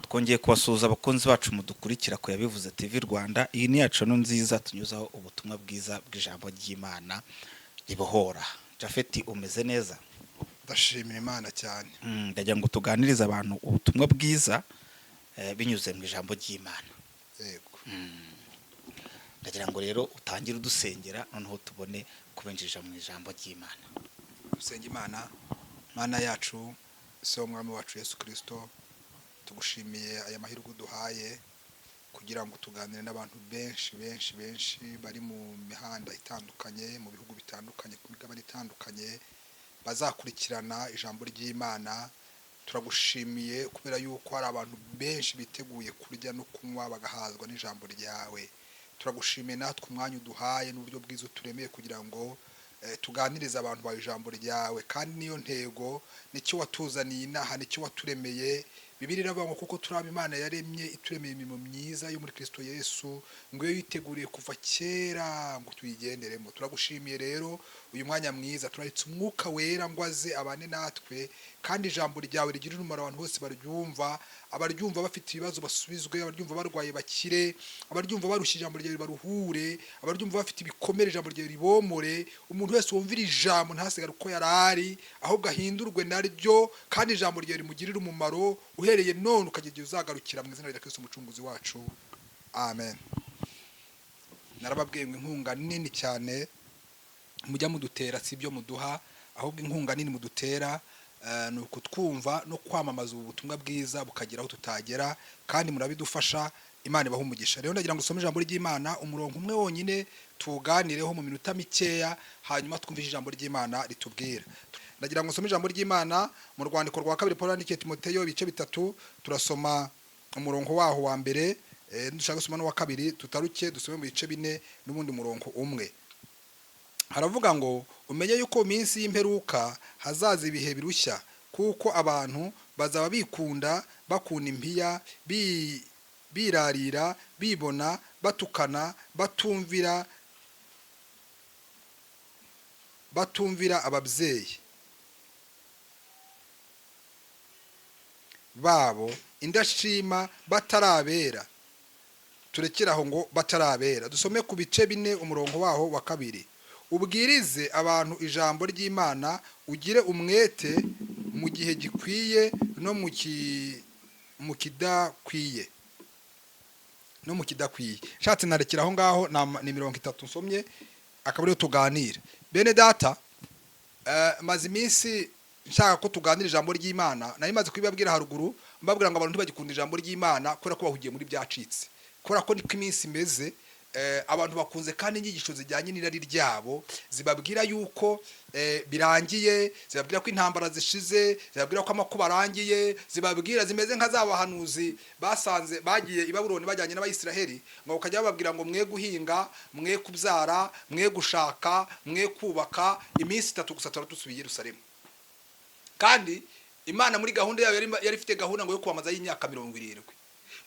twongeye kubasuhuza abakunzi bacu mudukurikira ku Yabivuze TV Rwanda. Iyi ni yacu nziza tunyuzaho ubutumwa bwiza bw'ijambo ry'Imana ribohora. Jafeti, umeze neza? Ndashimira Imana cyane. Ndagira ngo tuganirize abantu ubutumwa bwiza binyuze mu ijambo ry'Imana. Yego. Ndagira ngo rero utangire udusengera noneho tubone kubenjija mu ijambo ry'Imana. Dusenga Imana, Mana yacu, so umwami wacu Yesu Kristo, tugushimiye aya mahirwe uduhaye kugira ngo tuganire n'abantu benshi bari mu mihanda itandukanye, mu bihugu bitandukanye, ku migabane itandukanye, bazakurikirana ijambo ry'Imana. Turagushimiye kubera yuko hari abantu benshi biteguye kurya no kunywa bagahazwa n'ijambo ryawe. Turagushimiye natwe umwanya uduhaye n'uburyo bwiza uturemeye kugira ngo tuganirize abantu ba ijambo ryawe, kandi niyo ntego nicyo watuzaniye inaha, nicyo waturemeye. Bibiliya iravuga ngo kuko turaba Imana yaremye ituremeye imirimo myiza yo muri Kristo Yesu, ngo iyo yiteguriye kuva kera ngo tuyigenderemo. Turagushimiye rero uyu mwanya mwiza, turahitse umwuka wera ngo aze abane natwe, kandi ijambo ryawe rigirira umumaro abantu bose baryumva. Abaryumva bafite ibibazo basubizwe, abaryumva barwaye bakire, abaryumva barushye ijambo ryawe baruhure, abaryumva bafite ibikomere ijambo ryawe ribomore. Umuntu wese wumvira ijambo ntasigare uko yarari, ahubwo ahindurwe naryo, kandi ijambo ryawe rimugirira umumaro uhereye none ukagera igihe uzagarukira, mu izina rya Kristo umucunguzi wacu, amen. Narababwiye ngo inkunga nini cyane mujya mudutera si ibyo muduha, ahubwo inkunga nini mudutera ni ukutwumva no kwamamaza ubu butumwa bwiza bukagera aho tutagera, kandi murabidufasha. Imana ibaha umugisha. Rero ndagira ngo usome ijambo ry'Imana umurongo umwe wonyine tuganireho mu minota mikeya, hanyuma twumve ijambo ry'Imana ritubwira. Ndagira ngo usome ijambo ry'Imana mu rwandiko rwa kabiri Paulo yandikiye Timoteyo ibice 3. Turasoma umurongo waho wa mbere, dushaka gusoma n'uwa kabiri, tutaruke dusome mu bice 4 n'ubundi murongo umwe. Haravuga ngo umenye yuko minsi y'imperuka hazaza ibihe birushya, kuko abantu bazaba bikunda, bakunda impiya, birarira, bibona, batukana, batumvira ababyeyi babo, indashima, batarabera. Turekeraho ngo batarabera. Dusome ku bice 4 umurongo waho wa kabiri. Ubwirize abantu ijambo ry'Imana, ugire umwete mu gihe gikwiye no mu kidakwiye. Shatse narekera aho ngaho, ni 30 nsomye akaba ariyo tuganira. Bene data, maze iminsi nshaka ko tuganira ijambo ry'Imana. Nari maze kubibabwira haruguru, mbabwira ngo abantu ntibagikunda ijambo ry'Imana kubera ko bahugiye muri byacitse, kubera ko niko iminsi imeze. Abantu bakunze kandi inyigisho zijyanye n'irari ryabo, zibabwira yuko birangiye, zibabwira ko intambara zishize, zibabwira ko amakuba arangiye, zibabwira zimeze nka za bahanuzi basanze bagiye i Babuloni bajyanye n'Abayisiraheli, ngo ukajya bababwira ngo mwe guhinga, mwe kubyara, mwe gushaka, mwe kubaka, iminsi 3 gusa dusubiye i Yerusalemu. Kandi Imana muri gahunda yayo yari ifite gahunda ngo yo kwamaza y'imyaka 70,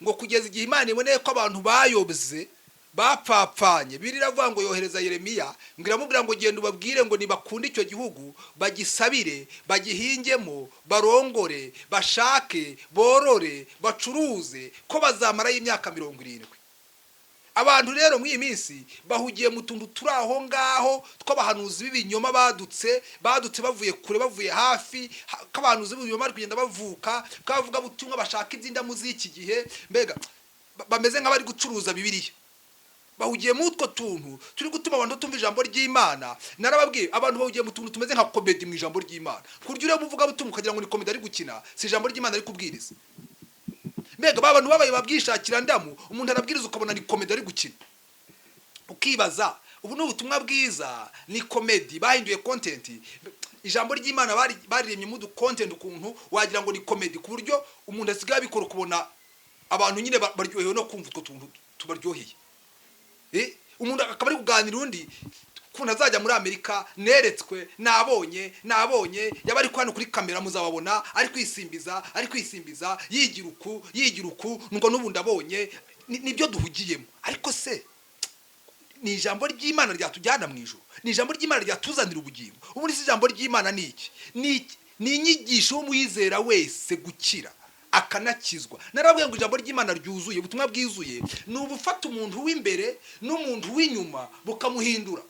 ngo kugeza igihe Imana iboneye ko abantu bayobye bapfapfanye. Biriravuga ngo yohereza Yeremiya, ngiramubwira ngo genda ubabwire ngo nibakunda icyo gihugu, bagisabire, bagihingemo, barongore, bashake, borore, bacuruze, ko bazamara y'imyaka 70. Abantu rero mu iyi minsi bahugiye mu tuntu turi aho ngaho tw'abahanuzi b'ibinyoma badutse bavuye kure, bavuye hafi, k'abahanuzi b'ibinyoma bari kugenda bavuka, kavuga butumwa bashaka iby'indamu z'iki gihe, mbega bameze nk'abari gucuruza Bibiliya. Bahugiye mu utwo tuntu turi gutuma abantu tumva ijambo ry'Imana. Narababwiye abantu bahugiye mu tuntu tumeze nka comedy mu ijambo ry'Imana, kurya ure muvuga butumwa ukagira ngo ni comedy ari gukina, si ijambo ry'Imana ari kubwiriza. Mbega abantu babaye babwishakira ndamu, umuntu arabwiriza ukabona ni comedy ari gukina, ukibaza ubu ni ubutumwa bwiza ni comedy bahinduye content. Ijambo ry'Imana bariremye mu content ukuntu wagira ngo ni comedy, ku buryo umuntu asigaye abikora kubona abantu nyine baryohewe no kumva utwo tuntu tubaryoheye. Umuntu akaba ari kuganira undi kuntu azajya muri Amerika, neretswe, nabonye yaba ari kwano kuri kamera muzababona ari kwisimbiza yigira uku ngo n'ubundi abonye. Nibyo duhugiyemo. Ariko se ni ijambo ry'Imana ryatujyana mu ijuru? Ni ijambo ry'Imana ryatuzanira ubugingo? Ubu ni ijambo ry'Imana ni iki? Ni inyigisho y'umwizera wese gukira. akanakizwa. Narabwiye ngo ijambo ry'Imana ryuzuye, ubutumwa bwizuye ni ubufata umuntu w'imbere n'umuntu w'inyuma bukamuhindura.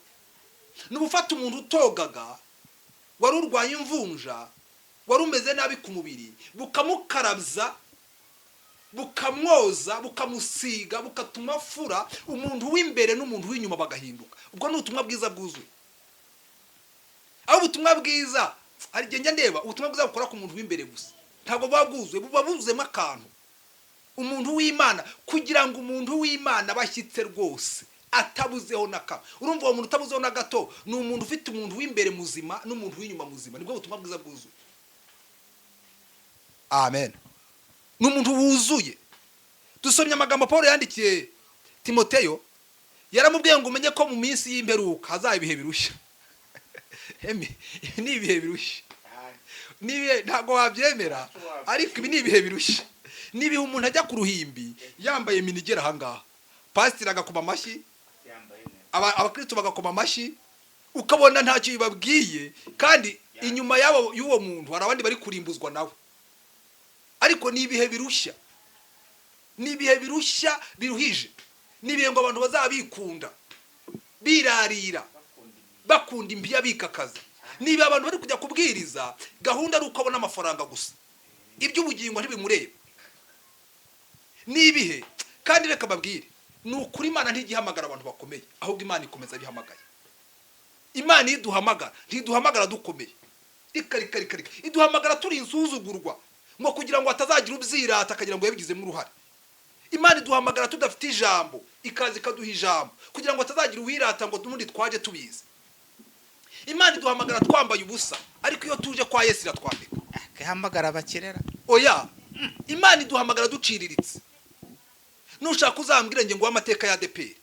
Ni ubufata umuntu utogaga, wari urwaye imvunja, wari umeze nabi ku mubiri, bukamukarabza, bukamwoza, bukamusiga, bukatuma afura, umuntu w'imbere n'umuntu w'inyuma bagahinduka. Ubwo ni ubutumwa bwiza bwuzuye. Aho ubutumwa bwiza hari igihe njya ndeba ubutumwa bwiza bukora ku muntu w'imbere gusa, ntabwo buba bwuzuye, buba buzuzemo akantu. Umuntu w'Imana, kugira ngo umuntu w'Imana bashyitse rwose atabuzeho na kamwe. Urumva uwo muntu utabuzeho na gato ni umuntu ufite umuntu w'imbere muzima n'umuntu w'inyuma muzima. Nibwo butumwa bwiza bwuzuye. Amen. Ni umuntu wuzuye. Dusomye amagambo Paulo yandikiye Timoteyo, yaramubwiye ngo umenye ko mu minsi y'imperuka hazaba ibihe birushya. Ni ibihe birushya. Nibihe ntago wabyemera, ariko ibi ni ibihe birushya. Nibihe umuntu ajya ku ruhimbi yambaye minigera ahangaha, pasiteri agakoma amashyi, abakristo bagakoma amashyi, ukabona ntacyo bibabwiye, kandi inyuma y'uwo muntu hari abandi bari kurimbuzwa nawe. Ariko ni ibihe birushya. Ni ibihe birushya biruhije. Ni ibihe ngo abantu bazabikunda, birarira, bakunda impiya bikakaza. Niba abantu bari kujya kubwiriza, gahunda ari ukabona amafaranga gusa, iby'ubugingo ntibimureba. Nibihe kandi reka babwire, ni ukuri Imana ntigihamagara abantu bakomeye, ahubwo Imana ikomeza bihamagaye. Imana iduhamagara, ntiduhamagara dukomeye. Rika iduhamagara turi insuzugurwa, ngo kugira ngo atazagira ubyirata akagira ngo yabigizemo uruhare. Imana iduhamagara tudafite ijambo, ikaza ikaduha ijambo, kugira ngo atazagira uwirata ngo tumundi twaje tubizi. Imana iduhamagara twambaye ubusa, ariko iyo tuje kwa Yesu iratwambika. Akahamagara abakirera. Oya, Imana iduhamagara duciriritse. Nushaka uzambwire nge ngo amateka ya ADEPR.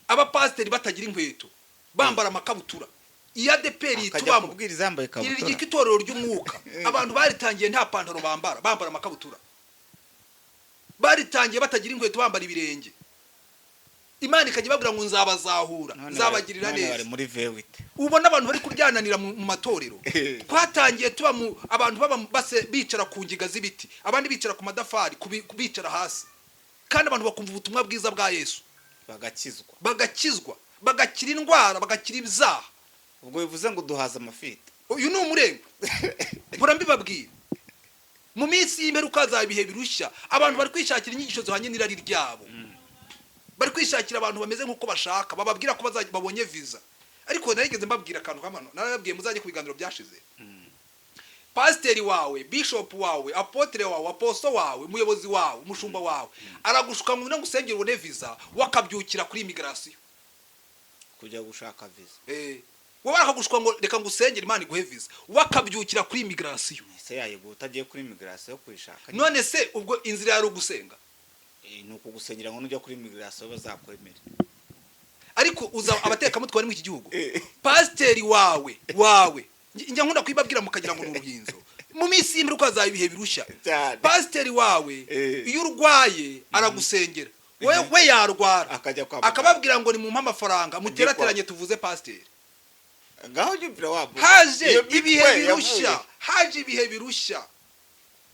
Abapasiteri batagira inkweto, bambara amakabutura. Iya ADEPR itubamo kubwiriza yambaye kabutura. Iri gitorero ry'umwuka. Abantu baritangiye nta pantaro bambara amakabutura. Baritangiye batagira inkweto, bambara ibirenge. Imana ikajya babwira ngo nzabazahura, nzabagirira neza. Bari muri vewite. Ubona abantu bari kuryananira mu matorero. Twatangiye tuba abantu baba base bicara ku ngiga z'ibiti, abandi bicara ku madafari, kubicara hasi. Kandi abantu bakumva ubutumwa bwiza bwa Yesu, bagakizwa, bagakira indwara, bagakira ibyaha. Ubwo bivuze ngo duhaza amafite. Uyu ni umurengo. Mpora mbibabwira. Mu minsi y'imperuka za ibihe birushya, abantu bari kwishakira inyigisho zohanye n'irari ryabo. Bari kwishakira abantu bameze nk'uko bashaka, bababwira ko babonye visa. Ariko narigeze mbabwira akantu kamano, narababwiye muzajye ku biganiro byashize. Pasiteri wawe, bishop wawe, apotre wawe, aposto wawe, umuyobozi wawe, umushumba wawe, aragushuka ngo ngusengere ubone visa, wakabyukira kuri immigration kujya gushaka visa. Wowe arakagushwa ngo reka ngusengere Imana iguhe visa, wakabyukira kuri immigration. Se yayego utagiye kuri immigration kwishaka. None se ubwo inzira yari ugusenga? Nuko gusengera ngo nujya kuri immigration bazakwemera. Ariko uza abateka mutwari mu iki gihugu. Pasiteri wawe njya nkunda kwibabwira mukagira ngo n'uruhinzo. Mu minsi y'imperuka za ibihe birushya, pasiteri wawe iyo urwaye aragusengera, we yarwara akababwira ngo ni mu amafaranga muterateranye tuvuze pasiteri. Ngaho jubira wabo. Haje ibihe birushya.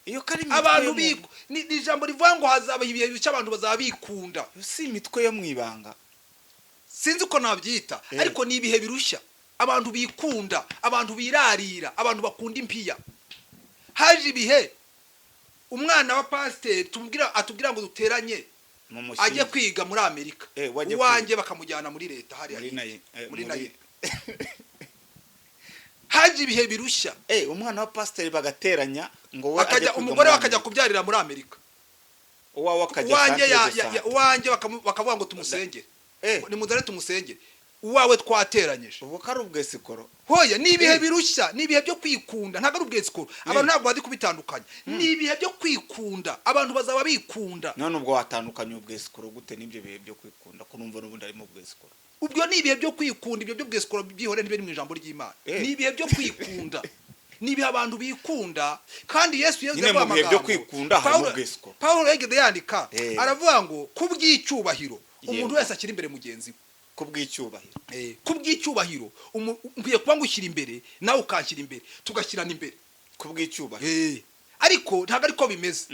Iyo kari abantu biko ni ijambo rivuga ngo hazaba ibihe birushya, abantu bazabikunda. Si imitwe yo mwibanga. Sinzi uko nabyita, ariko ni ibihe birushya. Abantu bikunda, abantu birarira, abantu bakunda impiya. Haje ibihe umwana wa pasiteri atubwira ngo duteranye ajye kwiga muri Amerika. Uwanjye bakamujyana muri leta muri naye. Haje ibihe birushya. Umwana wa pasiteri bagateranya ngo we umugore wakajya kubyarira muri Amerika. Uwanjye bakavuga ngo tumusengere. Ni muzare tumusengere. Uwawe twateranyije. Ubu kari ubwesikoro. Hoya ni ibihe birushya, ni ibihe byo kwikunda, ntago ari ubwesikoro. Abantu ntabwo badi kubitandukanya. Ni ibihe byo kwikunda, abantu bazaba bikunda. None ubwo watandukanye ubwesikoro gute n'ibyo bihe byo kwikunda? Ko numva n'ubundi arimo ubwesikoro. Ubwo ni ibihe byo kwikunda, ibyo byo bwesikoro byihore ntibiri mu ijambo ry'Imana. Ni ibihe byo kwikunda. Ni ibihe abantu bikunda, kandi Yesu yavuze ngo amagambo. Ni byo kwikunda harimo ubwesikoro. Paulo yageze yandika, aravuga ngo kubw'icyubahiro umuntu wese akiri imbere mugenzi we. Kubw'icyubahiro umbiye kuba ngushyira imbere nawe ukanshyira imbere, tugashyirana imbere kubw'icyubahiro. ariko ntabwo ariko bimeze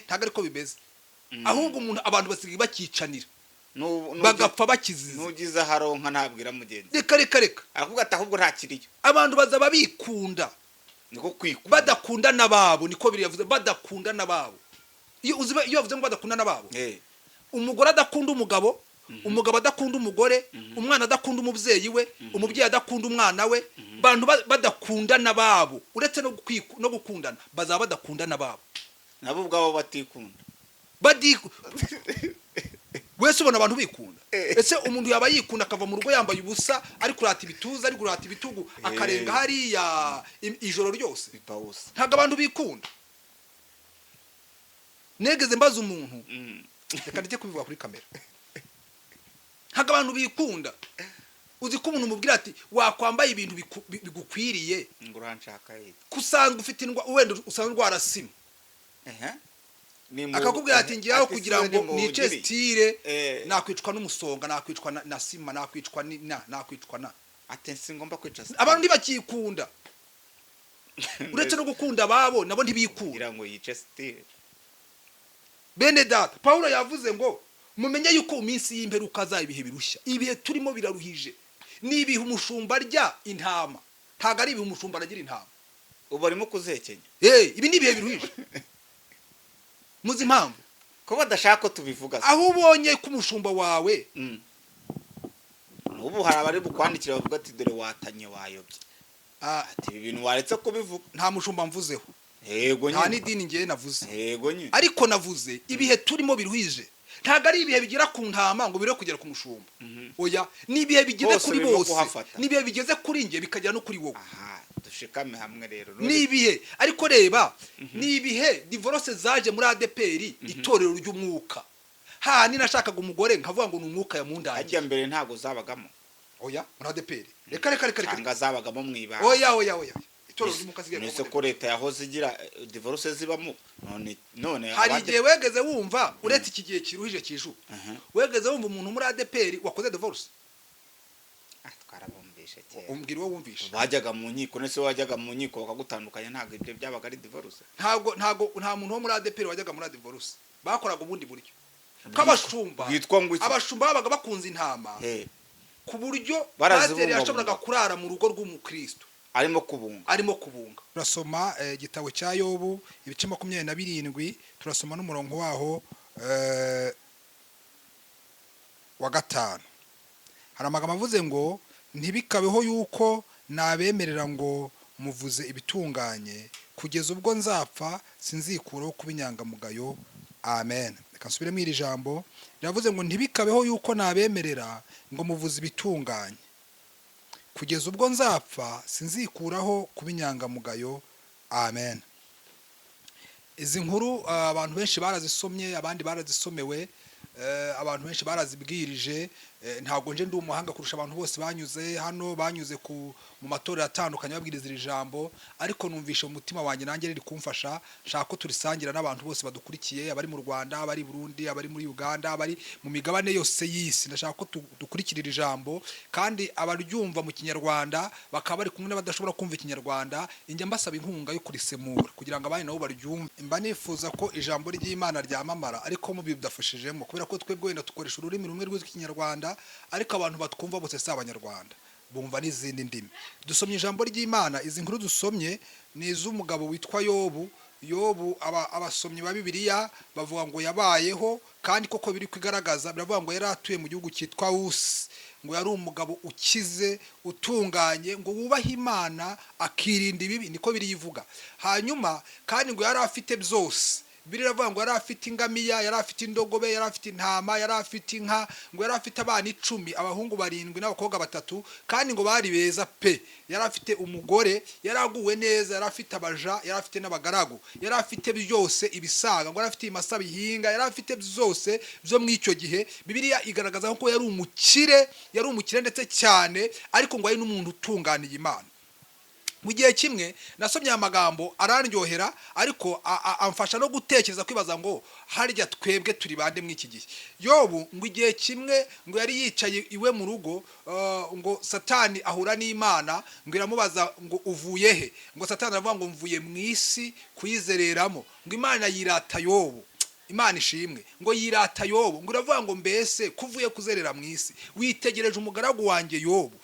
ntabwo ariko bimeze ahubwo umuntu abantu basigaye bakicanira bagapfa bakizize nugize haronka ntabwira mugenzi reka aravuga ati ahubwo ntakiriyo abantu bazaba bikunda niko kwikunda badakunda nababo niko biri yavuze badakunda nababo iyo yavuze ngo badakunda nababo umugore adakunda umugabo umugabo adakunda umugore umwana adakunda umubyeyi we umubyeyi adakunda umwana we bantu badakunda nababo uretse no gukundana bazaba badakunda nababo nabo ubwabo batikunda wese ubona abantu bikunda ese umuntu yaba yikunda akava mu rugo yambaye ubusa ari kurata ibituza ari kurata ibitugu akarenga hariya ijoro ryose ntabwo abantu bikunda negeze mbaza umuntu reka ndeke kubivuga kuri kamera ntabwo abantu bikunda uzi ko umuntu umubwira ati wakwambaye ibintu bigukwiriye ngo uranshaka kusanzwe ufite wenda usanzwe urwarasima akakubwira ati ngiye kugira ngo nice style nakwicwa n'umusonga nakwicwa na sima nakwicwa na ati singomba kwica abantu ntibakikunda uretse no gukunda babo nabo ntibikunda kugira ngo yice style bene data Paulo yavuze ngo mumenye yuko iminsi y'imperuka za ibihe birushya ibihe turimo biraruhije nibihe umushumba rya intama ntago ari ibihe umushumba aragira intama ubu arimo kuzekenya ibi ni ibihe biruhije muzi impamvu ko badashaka tubivuga aho ubonye ko umushumba wawe ubu hari abari bukwandikira bavuga ati dore watanye wayobye ati ibi bintu waretse kubivuga nta mushumba mvuzeho yego nyine nta n'idini ngiye navuze yego nyine ariko navuze ibihe turimo biruhije ntago ari ibihe bigira ku ntama ngo bire kugera ku mushumba oya ni ibihe bigeze kuri bose ni ibihe bigeze kuri nge bikajya no kuri wowe dushikame hamwe rero ni ibihe ariko reba ni ibihe divorce zaje muri ADPR itorero ry'umwuka ni nashakaga umugore nkavuga ngo ni umwuka ya mundanye ajya mbere ntago zabagamo oya muri ADPR reka anga zabagamo mwibanga oya itorero ry'umwuka sigaye nese ko leta yahoze igira divorce zibamo none hari igihe wegeze wumva uretse iki gihe kiruhije kiju wegeze wumva umuntu muri ADPR wakoze divorce twarabumbishe cyane umbwira wo wumvisha bajyaga mu nkiko nese wajyaga mu nkiko bakagutandukanya ntago ibyo byabaga ari divorce nta muntu wo muri ADPR wajyaga muri divorce bakoraga ubundi buryo kabashumba abashumba babaga bakunze intama ku buryo bateri yashoboraga kurara mu rugo rw'umukristo arimo kubunga turasoma igitabo cya Yobu ibice 27 turasoma n'umurongo waho wa 5 hari amagambo avuze ngo ntibikabeho yuko nabemerera ngo muvuze ibitunganye kugeza ubwo nzapfa sinzikuraho kubinyangamugayo amen reka nsubire mu iri jambo riravuze ngo ntibikabeho yuko nabemerera ngo muvuze ibitunganye kugeza ubwo nzapfa sinzikuraho kubinyangamugayo amen izi nkuru abantu benshi barazisomye abandi barazisomewe abantu benshi barazibwirije ntabwo nje ndi umuhanga kurusha abantu bose banyuze hano banyuze mu matorero atandukanye babwiriza iri jambo ariko numvisha mu mutima wanjye nanjye riri kumfasha nshaka ko turisangira n'abantu bose badukurikiye abari mu Rwanda abari Burundi abari muri Uganda abari mu migabane yose y'isi ndashaka ko dukurikirira ijambo kandi abaryumva mu kinyarwanda bakaba bari kumwe n'abadashobora kumva ikinyarwanda injya mbasaba inkunga yo kurisemura kugira ngo abandi nabo baryumve mba nifuza ko ijambo ry'Imana ryamamara ariko mu bidafashijemo kubera ko twebwe wenda dukoresha ururimi rumwe rw'ikinyarwanda ariko abantu batwumva bose si abanyarwanda bumva n'izindi ndimi dusomye ijambo ry'Imana izi nkuru dusomye ni iz'umugabo witwa Yobu abasomyi ba Bibiliya bavuga ngo yabayeho kandi koko biri kwigaragaza biravuga ngo yari atuye mu gihugu cyitwa Usi ngo yari umugabo ukize utunganye ngo wubahe Imana akirinda ibibi niko birivuga hanyuma kandi ngo yari afite byose biravuga ngo yari afite ingamiya yari afite indogobe yari afite intama yari afite inka ngo yari afite abana 10 abahungu 7 n'abakobwa 3 kandi ngo bari beza pe yari afite umugore yari aguwe neza yari afite abaja yari afite n'abagaragu yari afite byose ibisaga ngo yari afite imasa bihinga yari afite byose byo mw'icyo gihe Bibiliya igaragaza ko yari umukire ndetse cyane ariko ngo ari n'umuntu utunganiye Imana mu gihe kimwe nasomye aya magambo arandyohera ariko amfasha no gutekereza kwibaza ngo harya twebwe turi bande mw'iki gihe. Yobu ngo igihe kimwe ngo yari yicaye iwe mu rugo, ngo Satani ahura n'Imana ngo iramubaza ngo uvuye he, ngo Satani aravuga ngo mvuye mu isi kuyizereramo, ngo Imana yirata Yobu. Imana ishimwe ngo yirata Yobu, ngo iravuga ngo mbese kuvuye kuzerera mu isi witegereje umugaragu wanjye Yobu.